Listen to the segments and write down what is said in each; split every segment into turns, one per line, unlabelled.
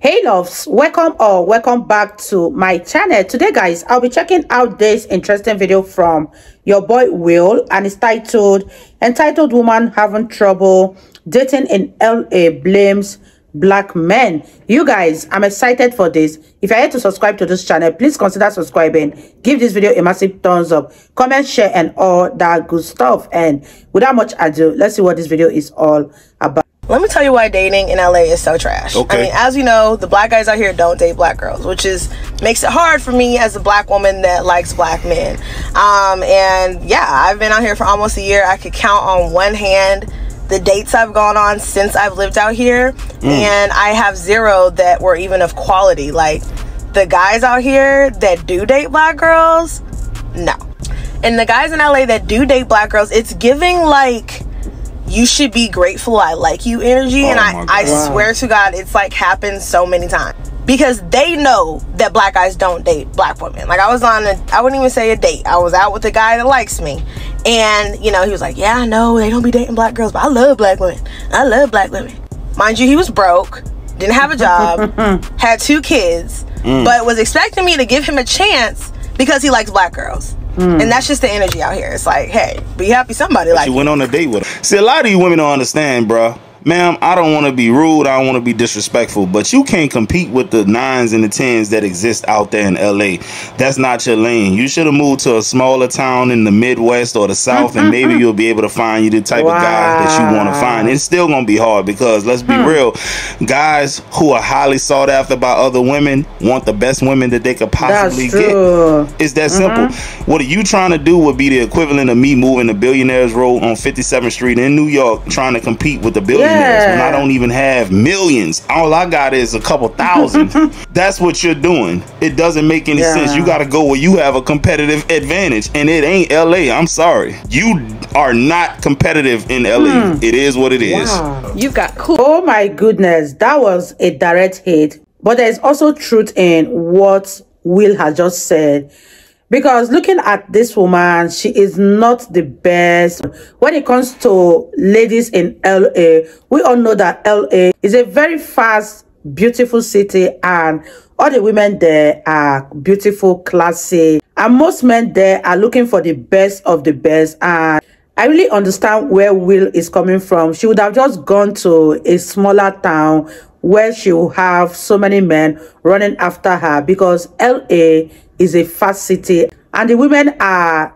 Hey loves, welcome or welcome back to my channel. Today guys, I'll be checking out this interesting video from your boy Will, and it's entitled Woman Having Trouble Dating in LA Blames Black Men. You guys, I'm excited for this. If you're here to subscribe to this channel, please consider subscribing. Give this video a massive thumbs up, comment, share, and all that good stuff. And without much ado, let's see what this video is all about.
Let me tell you why dating in LA is so trash.
Okay.
I mean, as you know, the black guys out here don't date black girls, which makes it hard for me as a black woman that likes black men. And yeah, I've been out here for almost a year. I could count on one hand the dates I've gone on since I've lived out here, and I have zero that were even of quality. Like, the guys out here that do date black girls, no. And the guys in LA that do date black girls, it's giving like, you should be grateful I like you energy. And I swear to God, it's like happened so many times, because they know that black guys don't date black women. Like, I was on I wouldn't even say a date, I was out with a guy that likes me, and you know, he was like, yeah, I know they don't be dating black girls, but I love black women. I love black women. Mind you, he was broke, didn't have a job, had 2 kids, but was expecting me to give him a chance because he likes black girls. And that's just the energy out here. It's like, hey, be happy somebody like you
went on a date with her. See, a lot of you women don't understand, bro. Ma'am, I don't want to be rude, I don't want to be disrespectful, but you can't compete with the 9s and the 10s that exist out there in LA. That's not your lane. You should have moved to a smaller town in the Midwest or the South, and maybe you'll be able to find you the type of guy that you want to find. It's still going to be hard, because let's be real, guys who are highly sought after by other women want the best women that they could possibly get. It's that simple. What are you trying to do would be the equivalent of me moving to Billionaires Road on 57th Street in New York, trying to compete with the billionaires. When I don't even have millions. All I got is a couple thousand. That's what you're doing. It doesn't make any sense. You got to go where you have a competitive advantage, and it ain't LA. I'm sorry, you are not competitive in LA. It is what it is.
You've got cool.
Oh my goodness, that was a direct hit, but there's also truth in what Will has just said. Because looking at this woman, she is not the best. When it comes to ladies in LA, we all know that LA is a very fast, beautiful city, and all the women there are beautiful, classy, and most men there are looking for the best of the best. And I really understand where Will is coming from. She would have just gone to a smaller town where she will have so many men running after her, because LA is a fast city, and the women are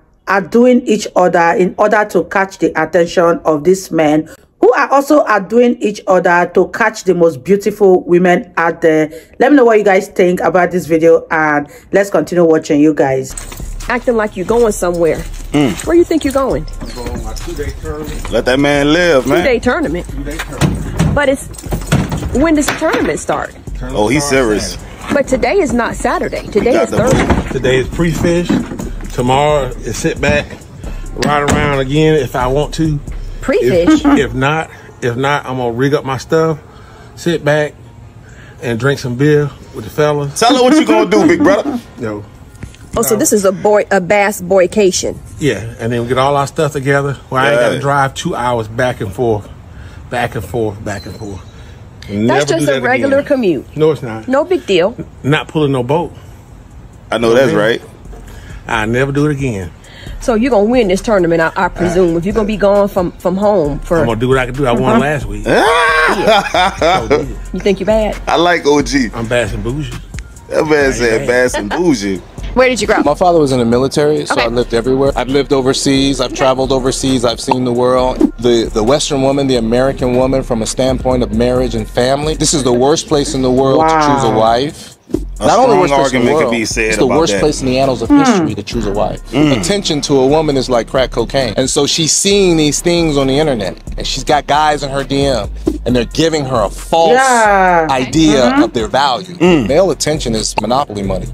doing each other in order to catch the attention of these men, who are also doing each other to catch the most beautiful women out there. Let me know what you guys think about this video, and let's continue watching, you guys.
Acting like you're going somewhere. Where you think you're going?
I'm going on my 2-day tournament.
Let that man live, man.
2-day tournament.
2-day tournament.
But when does the tournament start?
Oh, he's serious.
But today is not Saturday. Today is Thursday.
Today is pre-fish. Tomorrow is sit back, ride around again if I want to.
Pre-fish?
If not, I'm gonna rig up my stuff, sit back, and drink some beer with the fellas.
Tell her what you gonna do, big brother.
Yo.
Oh, so this is a bass boycation.
Yeah, and then we get all our stuff together. Where I ain't gotta drive 2 hours back and forth, back and forth, back and forth.
That's just a regular commute.
No, it's not.
No big deal.
Not pulling no boat.
I know that's right.
I'll never do it again.
So you're gonna win this tournament, I presume. If you're gonna be gone from home for,
I'm gonna do what I can do. I won last week.
You think you're bad?
I like OG.
I'm bass and bougie.
That man said bass and bougie.
Where did you grow up?
My father was in the military, so I lived everywhere. I've lived overseas, I've traveled overseas, I've seen the world. The Western woman, the American woman, from a standpoint of marriage and family, this is the worst place in the world to choose a wife. Not only worst place in the world, it's the worst place in the annals of history to choose a wife. Attention to a woman is like crack cocaine. And so she's seeing these things on the internet, and she's got guys in her DM, and they're giving her a false idea of their value. Male attention is monopoly money.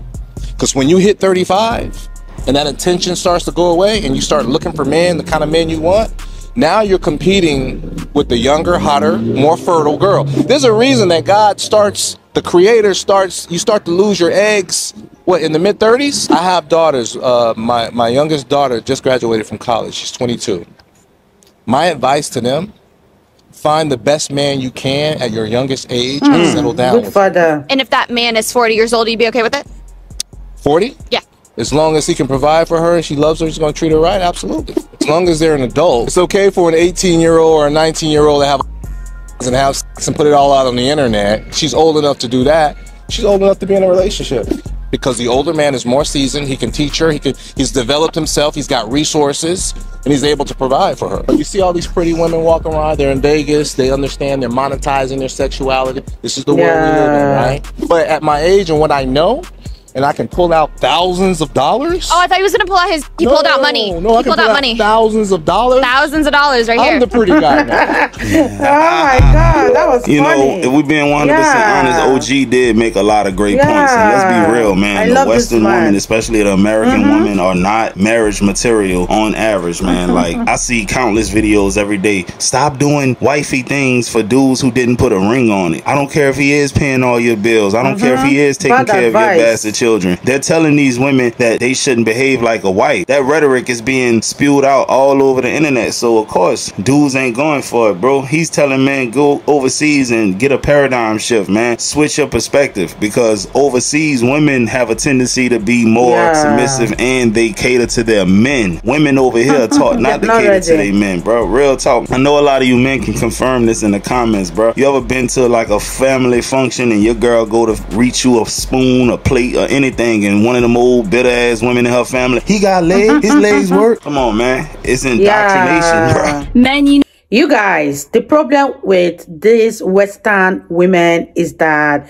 Because when you hit 35 and that attention starts to go away and you start looking for men, the kind of men you want, now you're competing with the younger, hotter, more fertile girl. There's a reason that the creator starts, you start to lose your eggs, what, in the mid-30s? I have daughters. My youngest daughter just graduated from college. She's 22. My advice to them, Find the best man you can at your youngest age and settle down.
Good father.
And if that man is 40 years old, you'd be okay with it?
40?
Yeah.
As long as he can provide for her and she loves her, he's going to treat her right, absolutely. As long as they're an adult. It's okay for an 18-year-old or a 19-year-old to have and have sex and put it all out on the internet. She's old enough to do that. She's old enough to be in a relationship. Because the older man is more seasoned, he can teach her, he's developed himself, he's got resources, and he's able to provide for her. You see all these pretty women walking around, they're in Vegas, they understand, they're monetizing their sexuality. This is the world we live in, right? But at my age and what I know, and I can pull out thousands of dollars.
Oh, I thought he was gonna pull out his. He pulled out money.
No, I can pull out money. Thousands of dollars.
Thousands of dollars right here.
I'm the pretty guy now.
Oh my God, that was
You
funny.
know, if we being 100% honest, OG did make a lot of great points. And let's be real, man. The Western women, especially the American women, are not marriage material on average, man. Like, I see countless videos every day. Stop doing wifey things for dudes who didn't put a ring on it. I don't care if he is paying all your bills. I don't care if he is taking care of your bastard children. They're telling these women that they shouldn't behave like a wife. That rhetoric is being spewed out all over the internet. So of course dudes ain't going for it, bro. He's telling men go overseas and get a paradigm shift, man. Switch your perspective, because overseas women have a tendency to be more submissive and they cater to their men. Women over here are taught not to cater to their men, bro. Real talk. I know a lot of you men can confirm this in the comments, bro. You ever been to like a family function and your girl go to reach you a spoon, a plate, or anything, and one of them old bitter ass women in her family, he got legs, his legs work? Come on, man. It's indoctrination, bro.
You guys, the problem with these Western women is that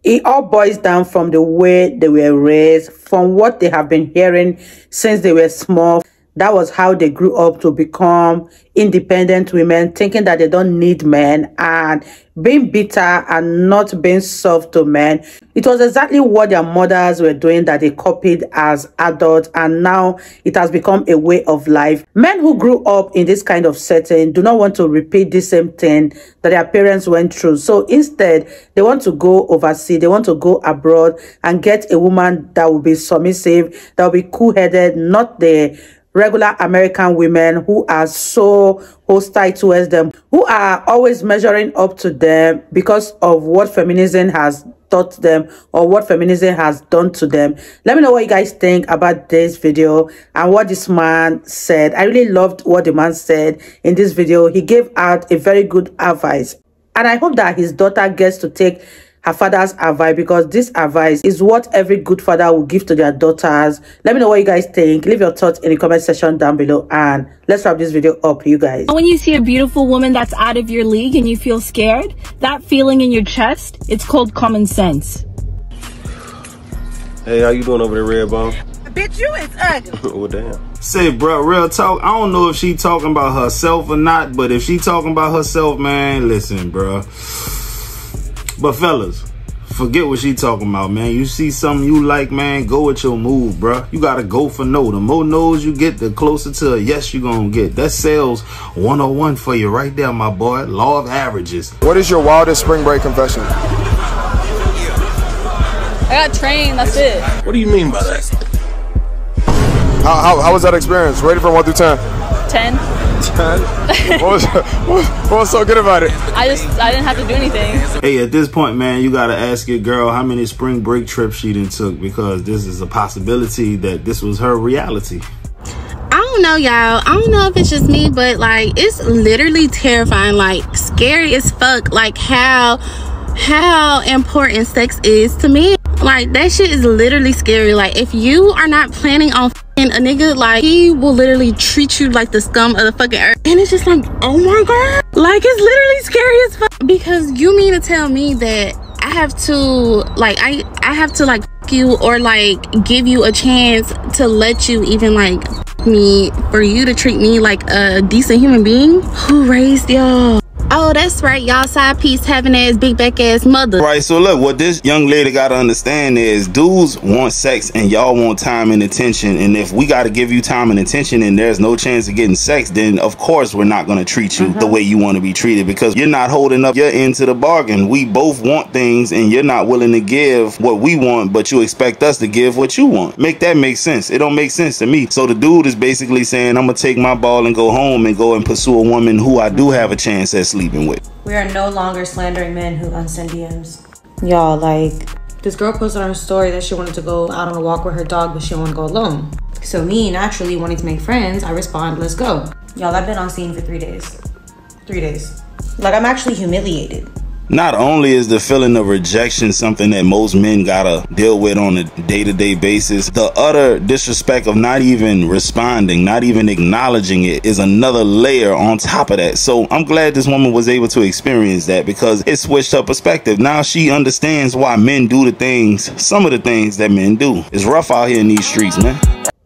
it all boils down from the way they were raised, from what they have been hearing since they were small. That was how they grew up to become independent women, thinking that they don't need men and being bitter and not being soft to men. It was exactly what their mothers were doing that they copied as adults, and now it has become a way of life. Men who grew up in this kind of setting do not want to repeat the same thing that their parents went through. So instead, they want to go overseas, they want to go abroad and get a woman that will be submissive, that will be cool-headed, not the regular American women who are so hostile towards them, who are always measuring up to them because of what feminism has taught them or what feminism has done to them. Let me know what you guys think about this video and what this man said. I really loved what the man said in this video. He gave out a very good advice, and I hope that his daughter gets to take her father's advice, because this advice is what every good father will give to their daughters. Let me know what you guys think. Leave your thoughts in the comment section down below, and let's wrap this video up, you guys.
When you see a beautiful woman that's out of your league and you feel scared, that feeling in your chest, it's called common sense.
Hey, how you doing over there, Redbone?
Bitch, you is ugly.
Well, damn.
Say, bro, real talk, I don't know if she talking about herself or not, but if she talking about herself, man, listen, bro. But fellas, forget what she talking about, man. You see something you like, man, go with your move, bro. You gotta go for no. The more no's you get, the closer to a yes you gonna get. That sales 101 for you right there, my boy. Law of averages.
What is your wildest spring break confession?
I got trained, that's it.
What do you mean by that?
How was that experience? Rated from 1 through 10?
10.
10? what was so good about it?
I didn't have to do anything.
Hey, at this point, man, you gotta ask your girl how many spring break trips she done took, because this is a possibility that this was her reality.
I don't know, y'all. I don't know if it's just me, but like, it's literally terrifying, like scary as fuck, like how important sex is to me. Like, that shit is literally scary. Like, if you are not planning on a nigga, like, he will literally treat you like the scum of the fucking earth. And it's just like, oh my god, like, it's literally scary as fuck. Because you mean to tell me that I have to like I have to like f you, or like give you a chance to let you even like f me, for you to treat me like a decent human being? Who raised y'all? oh, that's right, y'all side piece having ass, big back ass mother.
Right, so look, what this young lady gotta understand is dudes want sex and y'all want time and attention. And if we gotta give you time and attention and there's no chance of getting sex, then of course we're not gonna treat you the way you want to be treated, because you're not holding up your end to the bargain. We both want things and you're not willing to give what we want, but you expect us to give what you want. Make that make sense? It don't make sense to me. So the dude is basically saying, I'm gonna take my ball and go home and go and pursue a woman who I do have a chance at sleeping with.
We are no longer slandering men who unsend DMs. Y'all, like, this girl posted on her story that she wanted to go out on a walk with her dog, but she didn't want to go alone. So me, naturally wanting to make friends, I respond, let's go. Y'all, I've been on scene for 3 days. 3 days. Like, I'm actually humiliated.
Not only is the feeling of rejection something that most men gotta deal with on a day-to-day basis, the utter disrespect of not even responding, not even acknowledging it, is another layer on top of that. So I'm glad this woman was able to experience that, because it switched her perspective. Now she understands why men do the things, some of the things that men do. It's rough out here in these streets, man.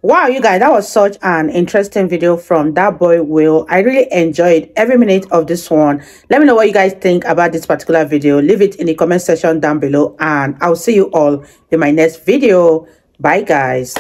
Wow, you guys, that was such an interesting video from that boy Will. I really enjoyed every minute of this one. Let me know what you guys think about this particular video. Leave it in the comment section down below, and I'll see you all in my next video. Bye guys.